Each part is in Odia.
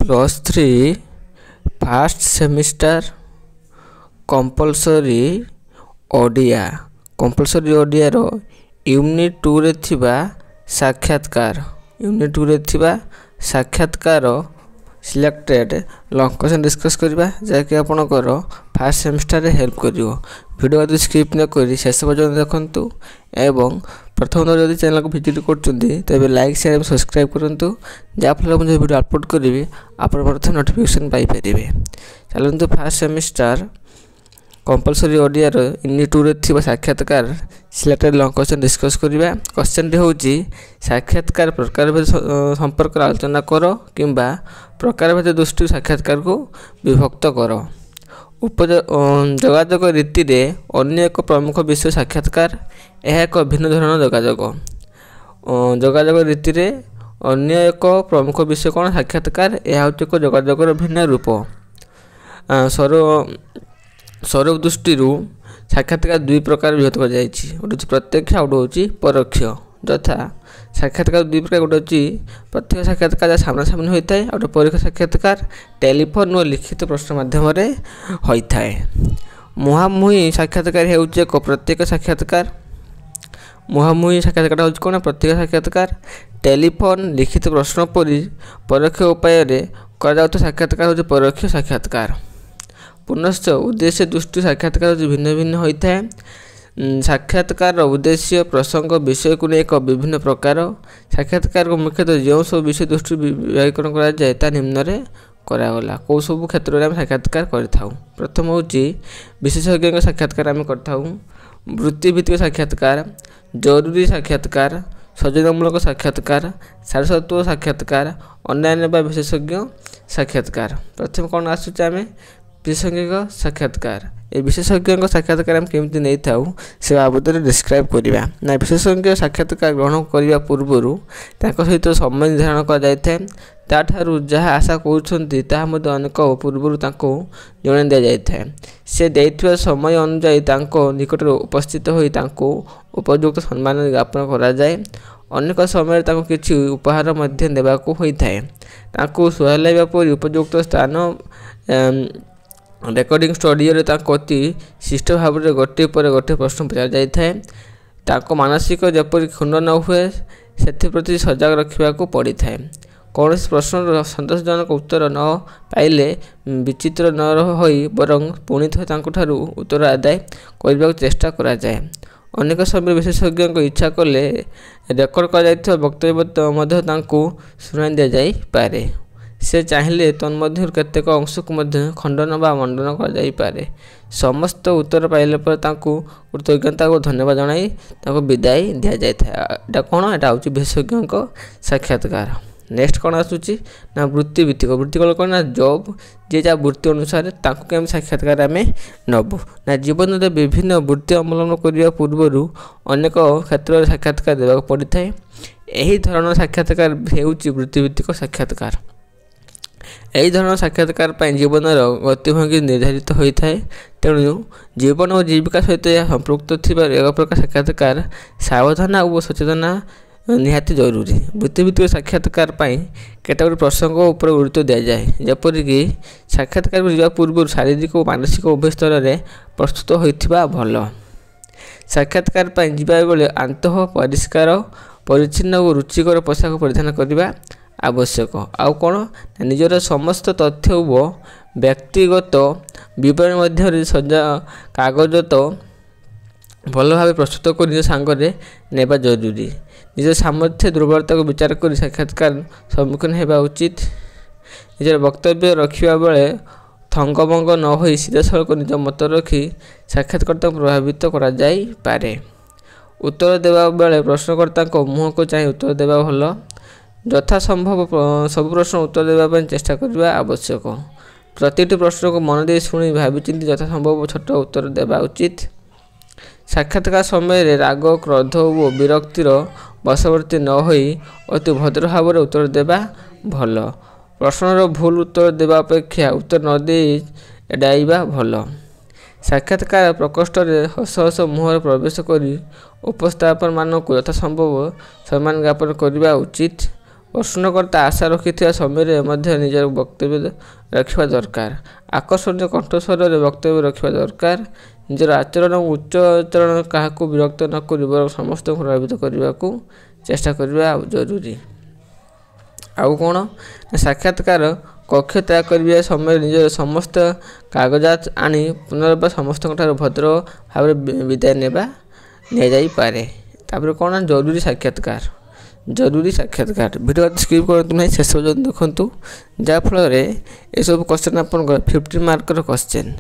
+3 फास्ट सेमिस्टर कंपलसरी ओडिया रो यूनिट 2 रे थिबा साक्षात्कार सिलेक्टेड लॉन्ग क्वेश्चन डिस्कस करबा जाके आपनकर फास्ट सेमिस्टर रे हेल्प करिवो। वीडियो को स्किप न करी शेष पर्यंत देखंतु एवं प्रथम जदि चैनल को विजिट करछुंती तबे लाइक शेयर एवं सब्सक्राइब करंतु जा फल मुझे वीडियो अपलोड करिवे आपण प्रथम नोटिफिकेशन पाई परिबे। चलंतु फास्ट सेमिस्टर कंपलसरी ओडिया रो यूनिट 2 रे थिबा साक्षात्कार सिलेक्टेड लॉन्ग क्वेश्चन डिस्कस करबा। क्वेश्चन रे होची साक्षात्कार प्रकार भेद संपर्क आलोचना करो किंबा प्रकार भेद दृष्टि साक्षात्कार को विभक्त करो। जोगाजोग रीति रे अन्य एक प्रमुख विषय साक्षात्कार यह एक भिन्न धरण जोगाजोग रीति रे अन्य एक प्रमुख विषय कौन साक्षात्कार यह होची एक जोगाजोगर भिन्न रूप। स्वरूप दृष्टि साक्षात्कार दुई प्रकार विभक्त कर जाइछि गोटे प्रत्यक्ष और गोटे परोक्ष। यथा साक्षात्कार दुई प्रकार गोटे होची प्रत्यक्ष साक्षात्कार सामना सामनी होता है और परोक्ष साक्षात्कार टेलीफोन और लिखित प्रश्न माध्यम होता है। मुहांमुही साक्षात्कार हेउची एक प्रत्यक्ष साक्षात्कार। मुहांमुही साक्षात्कार होची कोन प्रत्यक्ष साक्षात्कार टेलीफोन लिखित प्रश्न परि परोक्ष उपाय रे करा जाउत साक्षात्कार होची परोक्ष साक्षात्कार। पुनश्च उद्देश्य दृष्टि साक्षात्कार भिन्न भिन्न होता है। साक्षात्कार उद्देश्य प्रसंग विषय को एक विभिन्न प्रकार। साक्षात्कार को मुख्यतः जो सब विषय दृष्टि व्याकरण करा जाए ता निम्न रे करागला कौ सब क्षेत्र में साक्षात्कार करथाउ। प्रथम होची विशेषज्ञ साक्षात्कार आम करथाउ, वृत्तिभित्तिक साक्षात्कार, जरूरी साक्षात्कार, सचेतनमूलक साक्षात्कार, सारस्वत साक्षात्कार, अन्यान्य विशेषज्ञ साक्षात्कार। प्रथम कौन आसुचे आम विशेषज्ञ साक्षात्कार। ए विशेषज्ञ साक्षात्कार हम केमती नहीं था से बाबद डिस्क्राइब करवा ना। विशेषज्ञ साक्षात्कार ग्रहण करने पूर्व सहित समय निर्धारण कर जहाँ आशा कर अनेक पूर्व जन दि जाए से देथिबा समय अनुसार निकट उपस्थित हो उपयुक्त सम्मान ज्ञापन करा जाए। अनेक समय किसी उपहार देवाक होता है। सुहाइबा पर उपयुक्त स्थान रेकर्डिंग स्टूडियो रे अति शिष्ट भाव में गोटे पर गोटे प्रश्न पचार जाए। मानसिक जपरी क्षुण्ण न हुए से प्रति सजग रखा पड़ी था। कौन प्रश्न सतोषजनक उत्तर न पाइले विचित्र न होई बरं पुणी थे उत्तर आदाय करने चेष्टा करा जाए। अनेक समय विशेषज्ञ इच्छा कले रेकर्ड कर वक्तव्य शुणाई दि जाई पारे। से चाहिए तन्मध्य केतेक अंश को खंडन बा मंडन कर समस्त उत्तर पाइले पर कृतज्ञता को धन्यवाद जनाई विदाय दि जाए। कौन यहाँ हूँ विशेषज्ञ साक्षात्कार। नेक्स्ट कौन आसूची ना वृत्तिभित्तिक कौन ना जॉब जे जहाँ वृत्ति अनुसार ताकू साक्षात्कार आम नबू ना। जीवन में विभिन्न वृत्ति अवलंबन करने पूर्व अनेक क्षेत्र में साक्षात्कार देवाक पड़ी था। यही धरण साक्षात्कार हेउची वृत्तिभित्तिक साक्षात्कार। यही धरण साक्षात्कार जीवन गतिभंगी निर्धारित होता है। तेणु जीवन और जीविका सहित संपृक्त थी एक प्रकार साक्षात्कार सावधान और सचेतना निहाती जरूरी। वृत्तिभित्तिक साक्षात्कार केतगुड़ी प्रसंग उपर गुरुत्व दि जाए जपरिक साक्षात्कार को जावा पूर्व शारीरिक और मानसिक उभय स्तर में प्रस्तुत होता भल। साक्षात्कार जावा बेले आंतः परिष्कार परिच्छिन्न और रुचिकर पोशाक परिधान करने आवश्यक। आउ कौन निजर समस्त तथ्य व व्यक्तिगत विवरण मध्य सजा कागज तो भल भाव प्रस्तुत कर निज सांगरे नेबा जरूरी। निज सामर्थ्य दुर्बलता को विचार कर साक्षात्कार सम्मुखीन होगा उचित। निजर वक्तव्य रखा बेले थंगभंग न हो सीधा सड़क निज मत रखी साक्षात्कर्ता प्रभावित करा जाई पारे। उत्तर देवा बेले प्रश्नकर्ता मुह को चाहे उत्तर देवा भल। यथा संभव सब प्रश्न उत्तर देवाई चेष्टा करने आवश्यक। प्रतिटी प्रश्न को मन दे शुणी भाविचिंती यथा संभव छोट उत्तर देवा उचित। साक्षात्कार समय राग क्रोध और विरक्तिर वशवर्ती न होई अति भद्र भाव में उत्तर देवा भल। प्रश्नर भूल उत्तर देवा अपेक्षा उत्तर न दे एड़ाइबा भल। साक्षात्कार प्रकोष्ठ में हस हस मुहर प्रवेश कर उपस्थापन मानक यथा संभव सम्मान ज्ञापन करने उचित। ପ୍ରଶ୍ନକର୍ତ୍ତା ଆଶା ରଖିଥିବା ସମୟରେ ମଧ୍ୟ ନିଜର ବକ୍ତବ୍ୟ ରଖିବା ଦରକାର। ଆକର୍ଷଣୀୟ କଣ୍ଠସ୍ୱରରେ ବକ୍ତବ୍ୟ ରଖିବା ଦରକାର। ନିଜର ଆଚରଣ ଓ ଉଚ୍ଚାରଣ କାହାକୁ ବିରକ୍ତ ନ କରି ବରଂ ସମସ୍ତଙ୍କୁ ପ୍ରଭାବିତ କରିବାକୁ ଚେଷ୍ଟା କରିବା ଜରୁରୀ। ଆଉ କ'ଣ, ସାକ୍ଷାତକାର କକ୍ଷ ତ୍ୟାଗ କରିବା ସମୟରେ ନିଜର ସମସ୍ତ କାଗଜାତ ଆଣି ପୁନର୍ବାର ସମସ୍ତଙ୍କଠାରୁ ଭଦ୍ର ଭାବରେ ବିଦାୟ ନିଆଯାଇପାରେ। ତାପରେ କ'ଣ, ଜରୁରୀ ସାକ୍ଷାତକାର। ଜରୁରୀ ସାକ୍ଷାତକାର ଭିଡ଼ିଓ ସ୍କିପ୍ କରନ୍ତୁ ନାହିଁ, ଶେଷ ପର୍ଯ୍ୟନ୍ତ ଦେଖନ୍ତୁ, ଯାହାଫଳରେ ଏସବୁ କ୍ୱେଶ୍ଚନ୍ ଆପଣଙ୍କର 15 ମାର୍କର କ୍ୱେଶ୍ଚନ୍।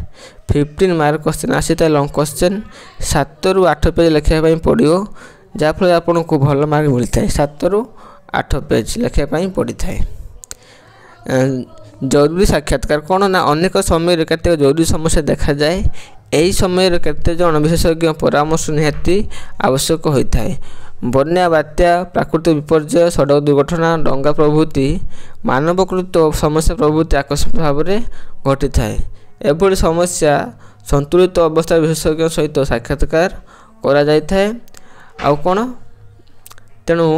15 ମାର୍କ କ୍ୱେଶ୍ଚନ୍ ଆସିଥାଏ, ଲଙ୍ଗ୍ କ୍ୱେଶ୍ଚନ୍ 7ରୁ 8 ପେଜ୍ ଲେଖିବା ପାଇଁ ପଡ଼ିବ, ଯାହାଫଳରେ ଆପଣଙ୍କୁ ଭଲ ମାର୍କ ମିଳିଥାଏ। 7ରୁ 8 ପେଜ୍ ଲେଖିବା ପାଇଁ ପଡ଼ିଥାଏ। ଜରୁରୀ ସାକ୍ଷାତକାର କ'ଣ ନା, ଅନେକ ସମୟରେ କେତେକ ଜରୁରୀ ସମସ୍ୟା ଦେଖାଯାଏ। ଏହି ସମୟରେ କେତେଜଣ ବିଶେଷଜ୍ଞ ପରାମର୍ଶ ନିହାତି ଆବଶ୍ୟକ ହୋଇଥାଏ। ବନ୍ୟା, ବାତ୍ୟା, ପ୍ରାକୃତିକ ବିପର୍ଯ୍ୟୟ, ସଡ଼କ ଦୁର୍ଘଟଣା, ଡଙ୍ଗା ପ୍ରଭୃତି ମାନବକୃତ ସମସ୍ୟା ପ୍ରଭୃତି ଆକସ୍ମିକ ଭାବରେ ଘଟିଥାଏ। ଏଭଳି ସମସ୍ୟା ସନ୍ତୁଳିତ ଅବସ୍ଥାରେ ବିଶେଷଜ୍ଞ ସହିତ ସାକ୍ଷାତକାର କରାଯାଇଥାଏ। ଆଉ କ'ଣ, ତେଣୁ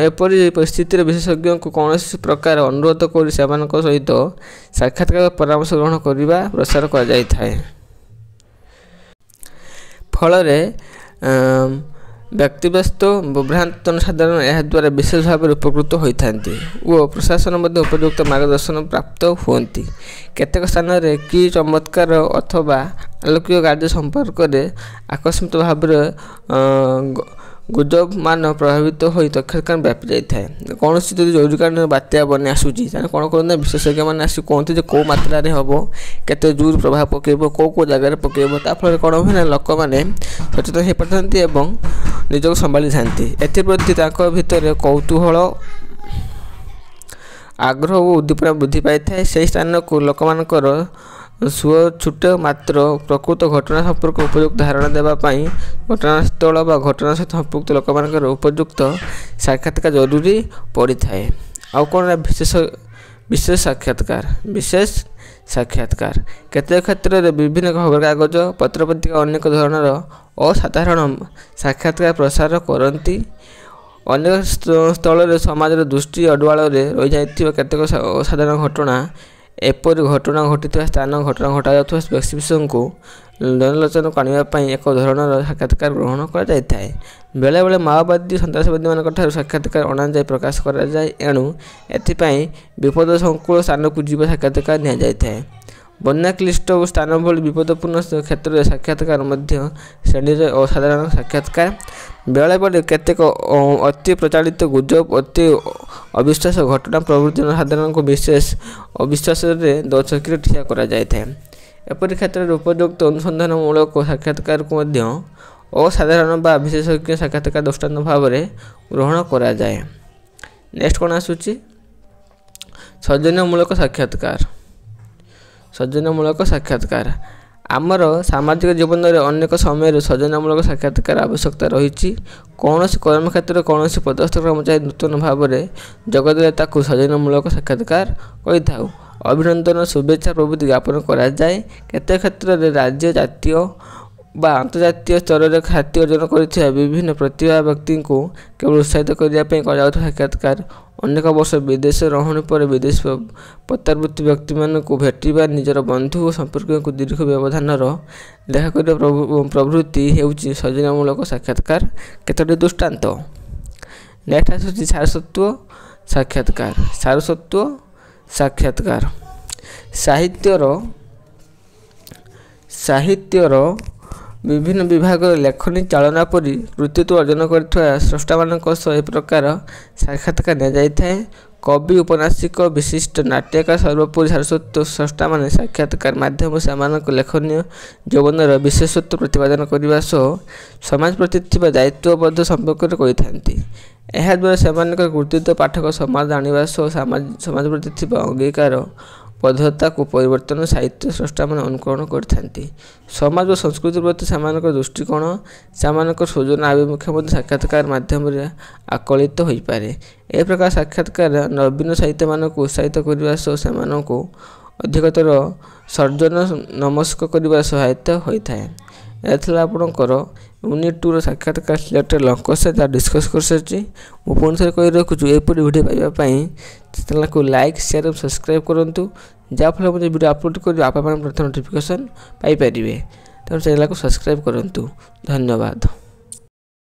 ଏପରି ପରିସ୍ଥିତିରେ ବିଶେଷଜ୍ଞଙ୍କୁ କୌଣସି ପ୍ରକାର ଅନୁରୋଧ କରି ସେମାନଙ୍କ ସହିତ ସାକ୍ଷାତକାର ପରାମର୍ଶ ଗ୍ରହଣ କରିବା ପ୍ରସାର କରାଯାଇଥାଏ। ଫଳରେ ବ୍ୟକ୍ତିବ୍ୟସ୍ତ ଭ୍ରାନ୍ତ ଜନସାଧାରଣ ଏହାଦ୍ୱାରା ବିଶେଷ ଭାବରେ ଉପକୃତ ହୋଇଥାନ୍ତି ଓ ପ୍ରଶାସନ ମଧ୍ୟ ଉପଯୁକ୍ତ ମାର୍ଗଦର୍ଶନ ପ୍ରାପ୍ତ ହୁଅନ୍ତି। କେତେକ ସ୍ଥାନରେ କି ଚମତ୍କାର ଅଥବା ଆଲୋକିକ କାର୍ଯ୍ୟ ସମ୍ପର୍କରେ ଆକସ୍ମିକ ଭାବରେ ଗୁଜବମାନ ପ୍ରଭାବିତ ହୋଇ ତତ୍କ୍ଷଣାତ୍ ବ୍ୟାପି ଯାଇଥାଏ। କୌଣସି ଯଦି ଜରୁରୀକାଳୀନ ବାତ୍ୟା ବନ୍ୟା ଆସୁଛି, ତାହେଲେ କ'ଣ କରନ୍ତି, ବିଶେଷଜ୍ଞମାନେ ଆସି କୁହନ୍ତି ଯେ କେଉଁ ମାତ୍ରାରେ ହେବ, କେତେ ଜୋର ପ୍ରଭାବ ପକାଇବ, କେଉଁ ଜାଗାରେ ପକାଇବ। ତା ଫଳରେ କ'ଣ ହୁଏ ନା, ଲୋକମାନେ ସଚେତନ ହୋଇପାରିଥାନ୍ତି ଏବଂ ନିଜକୁ ସମ୍ଭାଳିଥାନ୍ତି। ଏଥିପ୍ରତି ତାଙ୍କ ଭିତରେ କୌତୂହଳ, ଆଗ୍ରହ ଓ ଉଦ୍ଦୀପନା ବୃଦ୍ଧି ପାଇଥାଏ। ସେହି ସ୍ଥାନକୁ ଲୋକମାନଙ୍କର ସୁଅ ଛୁଟ ମାତ୍ର ପ୍ରକୃତ ଘଟଣା ସମ୍ପର୍କରେ ଉପଯୁକ୍ତ ଧାରଣା ଦେବା ପାଇଁ ଘଟଣାସ୍ଥଳ ବା ଘଟଣା ସହିତ ସମ୍ପୃକ୍ତ ଲୋକମାନଙ୍କର ଉପଯୁକ୍ତ ସାକ୍ଷାତକାର ଜରୁରୀ ପଡ଼ିଥାଏ। ଆଉ କ'ଣ, ବିଶେଷ ସାକ୍ଷାତକାର। ବିଶେଷ ସାକ୍ଷାତକାର କେତେକ କ୍ଷେତ୍ରରେ ବିଭିନ୍ନ ଖବରକାଗଜ, ପତ୍ରପତ୍ରିକା ଅନେକ ଧରଣର ଅସାଧାରଣ ସାକ୍ଷାତକାର ପ୍ରସାର କରନ୍ତି। ଅନେକ ସ୍ଥଳରେ ସମାଜର ଦୃଷ୍ଟି ଅଡୁଆଳରେ ରହିଯାଇଥିବା କେତେକ ଅସାଧାରଣ ଘଟଣା, ଏପରି ଘଟଣା ଘଟିଥିବା ସ୍ଥାନ, ଘଟଣା ଘଟାଯାଉଥିବା ବ୍ୟକ୍ତିବିଶେଷଙ୍କୁ ଜନାଲୋଚନାକୁ ଆଣିବା ପାଇଁ ଏକ ଧରଣର ସାକ୍ଷାତକାର ଗ୍ରହଣ କରାଯାଇଥାଏ। ବେଳେବେଳେ ମାଓବାଦୀ, ସନ୍ତ୍ରାସବାଦୀମାନଙ୍କଠାରୁ ସାକ୍ଷାତକାର ଅଣାଯାଇ ପ୍ରକାଶ କରାଯାଏ। ଏଣୁ ଏଥିପାଇଁ ବିପଦସଂକୁଳ ସ୍ଥାନକୁ ଯିବା ସାକ୍ଷାତକାର ନିଆଯାଇଥାଏ। ବନ୍ୟାକ୍ଳିଷ୍ଟ ସ୍ଥାନ ଭଳି ବିପଦପୂର୍ଣ୍ଣ କ୍ଷେତ୍ରରେ ସାକ୍ଷାତକାର ମଧ୍ୟ ଶ୍ରେଣୀରେ ଅସାଧାରଣ ସାକ୍ଷାତକାର। ବେଳେବେଳେ କେତେକ ଅତି ପ୍ରଚାଳିତ ଗୁଜବ, ଅତି ଅବିଶ୍ୱାସ ଘଟଣା ପ୍ରଭୃତି ଜନସାଧାରଣଙ୍କୁ ବିଶେଷ ଅବିଶ୍ୱାସରେ ଦୋଛକିରେ ଠିଆ କରାଯାଇଥାଏ। ଏପରି କ୍ଷେତ୍ରରେ ଉପଯୁକ୍ତ ଅନୁସନ୍ଧାନମୂଳକ ସାକ୍ଷାତକାରକୁ ମଧ୍ୟ ଅସାଧାରଣ ବା ବିଶେଷଜ୍ଞ ସାକ୍ଷାତକାର ଦୃଷ୍ଟାନ୍ତ ଭାବରେ ଗ୍ରହଣ କରାଯାଏ। ନେକ୍ସଟ କ'ଣ ଆସୁଛି, ସୌଜନ୍ୟମୂଳକ ସାକ୍ଷାତକାର। ସୌଜନ୍ୟମୂଳକ ସାକ୍ଷାତକାର ଆମର ସାମାଜିକ ଜୀବନରେ ଅନେକ ସମୟରେ ସୌଜନ୍ୟମୂଳକ ସାକ୍ଷାତକାର ଆବଶ୍ୟକତା ରହିଛି। କୌଣସି କର୍ମକ୍ଷେତ୍ରରେ କୌଣସି ପଦସ୍ଥ କର୍ମଚାରୀ ନୂତନ ଭାବରେ ଯୋଗଦେଲେ ତାକୁ ସୌଜନ୍ୟମୂଳକ ସାକ୍ଷାତକାର କହିଥାଉ। ଅଭିନନ୍ଦନ, ଶୁଭେଚ୍ଛା ପ୍ରଭୃତି ଜ୍ଞାପନ କରାଯାଏ। କେତେକ କ୍ଷେତ୍ରରେ ରାଜ୍ୟ, ଜାତୀୟ ବା ଆନ୍ତର୍ଜାତୀୟ ସ୍ତରରେ ଖ୍ୟାତି ଅର୍ଜନ କରିଥିବା ବିଭିନ୍ନ ପ୍ରତିଭା ବ୍ୟକ୍ତିଙ୍କୁ କେବଳ ଉତ୍ସାହିତ କରିବା ପାଇଁ କରାଯାଉଥିବା ସାକ୍ଷାତକାର। ଅନେକ ବର୍ଷ ବିଦେଶ ରହଣି ପରେ ବିଦେଶୀ ପ୍ରତ୍ୟାବର୍ତ୍ତୀ ବ୍ୟକ୍ତିମାନଙ୍କୁ ଭେଟିବା, ନିଜର ବନ୍ଧୁ ଓ ସମ୍ପର୍କୀୟଙ୍କୁ ଦୀର୍ଘ ବ୍ୟବଧାନର ଦେଖା କରିବା ପ୍ରଭୃତି ହେଉଛି ସୌଜନ୍ୟମୂଳକ ସାକ୍ଷାତକାର କେତୋଟି ଦୃଷ୍ଟାନ୍ତ। ନେକ୍ସଟ ଆସୁଛି ସାରସ୍ୱତ ସାକ୍ଷାତକାର। ସାରସ୍ୱତ ସାକ୍ଷାତକାର ସାହିତ୍ୟର ବିଭିନ୍ନ ବିଭାଗର ଲେଖନୀ, ଚାଳନା ପରି କୃତିତ୍ୱ ଅର୍ଜନ କରିଥିବା ସ୍ରଷ୍ଟାମାନଙ୍କ ସହ ଏ ପ୍ରକାର ସାକ୍ଷାତକାର ନିଆଯାଇଥାଏ। କବି, ଉପନ୍ୟାସିକ, ବିଶିଷ୍ଟ ନାଟ୍ୟକାର, ସର୍ବୋପରି ସାରସ୍ୱତ ସ୍ରଷ୍ଟାମାନେ ସାକ୍ଷାତକାର ମାଧ୍ୟମରେ ସେମାନଙ୍କ ଲେଖନୀୟ ଯୌବନର ବିଶେଷତ୍ୱ ପ୍ରତିପାଦନ କରିବା ସହ ସମାଜ ପ୍ରତି ଥିବା ଦାୟିତ୍ୱବୋଧ ସମ୍ପର୍କରେ କରିଥାନ୍ତି। ଏହାଦ୍ୱାରା ସେମାନଙ୍କର କୃତିତ୍ୱ ପାଠକ ସମାଜ ଆଣିବା ସହ ସମାଜ ପ୍ରତି ଥିବା ଅଙ୍ଗୀକାର ବଦ୍ଧତାକୁ ପରିବର୍ତ୍ତନ ସାହିତ୍ୟ ସ୍ରଷ୍ଟାମାନେ ଅନୁକରଣ କରିଥାନ୍ତି। ସମାଜ ଓ ସଂସ୍କୃତି ପ୍ରତି ସେମାନଙ୍କର ଦୃଷ୍ଟିକୋଣ, ସେମାନଙ୍କର ସୃଜନ ଆଭିମୁଖ୍ୟ ମଧ୍ୟ ସାକ୍ଷାତକାର ମାଧ୍ୟମରେ ଆକଳିତ ହୋଇପାରେ। ଏ ପ୍ରକାର ସାକ୍ଷାତକାର ନବୀନ ସାହିତ୍ୟମାନଙ୍କୁ ଉତ୍ସାହିତ କରିବା ସହ ସେମାନଙ୍କୁ ଅଧିକତର ସର୍ଜନମସ୍କ କରିବାରେ ସହାୟତା ହୋଇଥାଏ। ଏହା ଥିଲା ଆପଣଙ୍କର यूनिट 2 साक्षात्कार सिलेक्टेड लंक से डिस्कस कर सारी मु पुणी थे कही रखुचु एपरी वीडियो पाइबापी चैनल को लाइक शेयर और सब्सक्राइब करूँ जहाँफल मुझे वीडियो अपलोड कर आप प्रथम नोटिफिकेशन पाइपर तेणु चैनल को सब्सक्राइब करूँ। धन्यवाद।